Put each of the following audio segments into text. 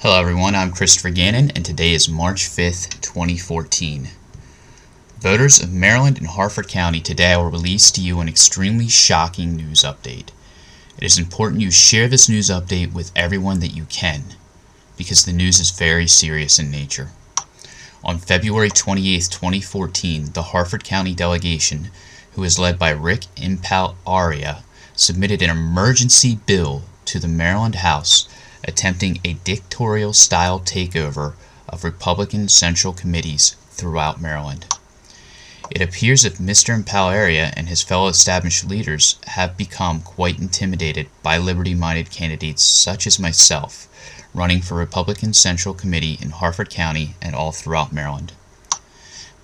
Hello everyone, I'm Christopher Gannon, and today is March 5th, 2014. Voters of Maryland and Harford County today will release to you an extremely shocking news update. It is important you share this news update with everyone that you can, because the news is very serious in nature. On February 28th, 2014, the Harford County delegation, who is led by Rick Impalaria, submitted an emergency bill to the Maryland House attempting a dictatorial-style takeover of Republican Central Committees throughout Maryland. It appears that Mr. Impalaria and his fellow established leaders have become quite intimidated by liberty-minded candidates such as myself, running for Republican Central Committee in Harford County and all throughout Maryland.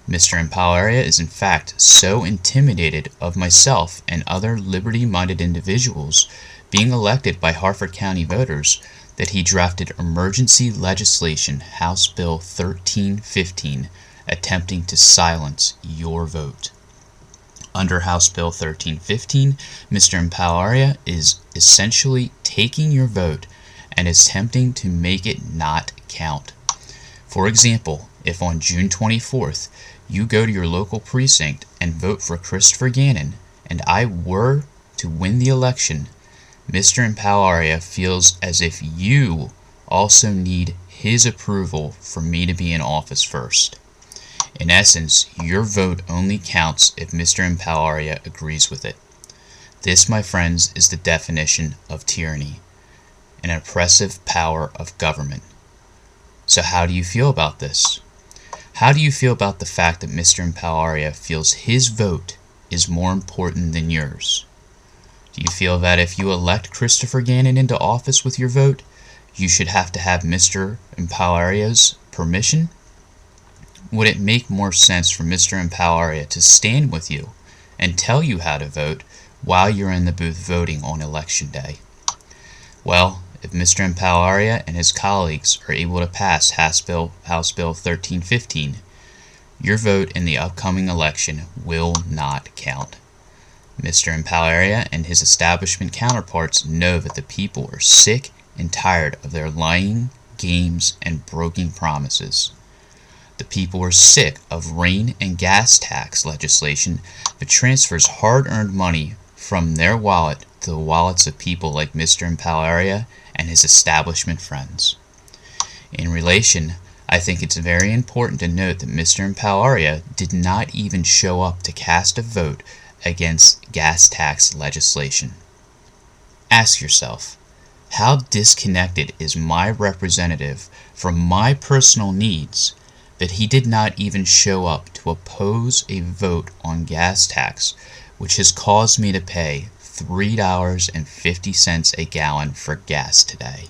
Mr. Impalaria is in fact so intimidated of myself and other liberty-minded individuals being elected by Harford County voters that he drafted emergency legislation House Bill 1315 attempting to silence your vote. Under House Bill 1315, Mr. Impalaria is essentially taking your vote and is attempting to make it not count. For example, if on June 24th you go to your local precinct and vote for Christopher Gannon and I were to win the election, Mr. Impalaria feels as if you also need his approval for me to be in office first. In essence, your vote only counts if Mr. Impalaria agrees with it. This, my friends, is the definition of tyranny, an oppressive power of government. So how do you feel about this? How do you feel about the fact that Mr. Impalaria feels his vote is more important than yours? Do you feel that if you elect Christopher Gannon into office with your vote, you should have to have Mr. Impalaria's permission? Would it make more sense for Mr. Impalaria to stand with you and tell you how to vote while you're in the booth voting on election day? Well, if Mr. Impalaria and his colleagues are able to pass House Bill 1315, your vote in the upcoming election will not count. Mr. Impalaria and his establishment counterparts know that the people are sick and tired of their lying, games, and broken promises. The people are sick of rain and gas tax legislation that transfers hard-earned money from their wallet to the wallets of people like Mr. Impalaria and his establishment friends. In relation, I think it's very important to note that Mr. Impalaria did not even show up to cast a vote against gas tax legislation. Ask yourself, how disconnected is my representative from my personal needs that he did not even show up to oppose a vote on gas tax, which has caused me to pay $3.50 a gallon for gas today?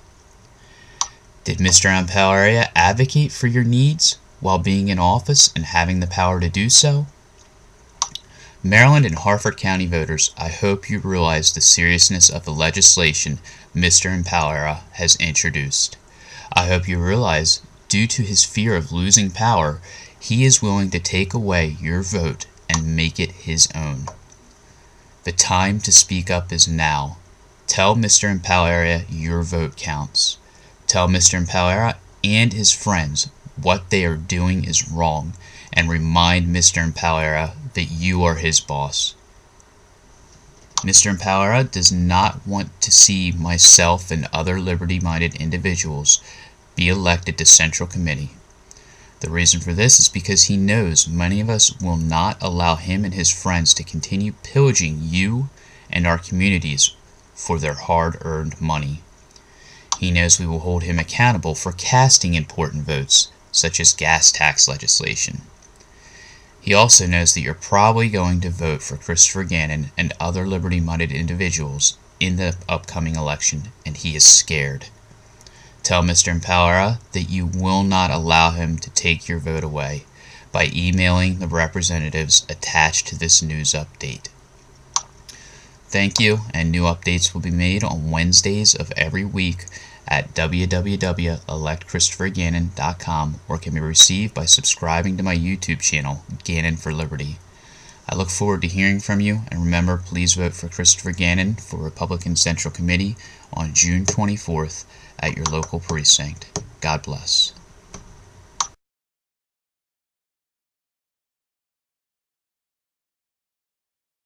Did Mr. Impalaria advocate for your needs while being in office and having the power to do so? Maryland and Harford County voters, I hope you realize the seriousness of the legislation Mr. Impalaria has introduced. I hope you realize, due to his fear of losing power, he is willing to take away your vote and make it his own. The time to speak up is now. Tell Mr. Impalaria your vote counts. Tell Mr. Impalaria and his friends what they are doing is wrong, and remind Mr. Impalaria that you are his boss. Mr. Impalaria does not want to see myself and other liberty-minded individuals be elected to Central Committee. The reason for this is because he knows many of us will not allow him and his friends to continue pillaging you and our communities for their hard-earned money. He knows we will hold him accountable for casting important votes, such as gas tax legislation. He also knows that you're probably going to vote for Christopher Gannon and other liberty-minded individuals in the upcoming election, and he is scared. Tell Mr. Impalaria that you will not allow him to take your vote away by emailing the representatives attached to this news update. Thank you, and new updates will be made on Wednesdays of every week at www.electchristophergannon.com, or can be received by subscribing to my YouTube channel, Gannon for Liberty. I look forward to hearing from you, and remember, please vote for Christopher Gannon for Republican Central Committee on June 24th at your local precinct. God bless.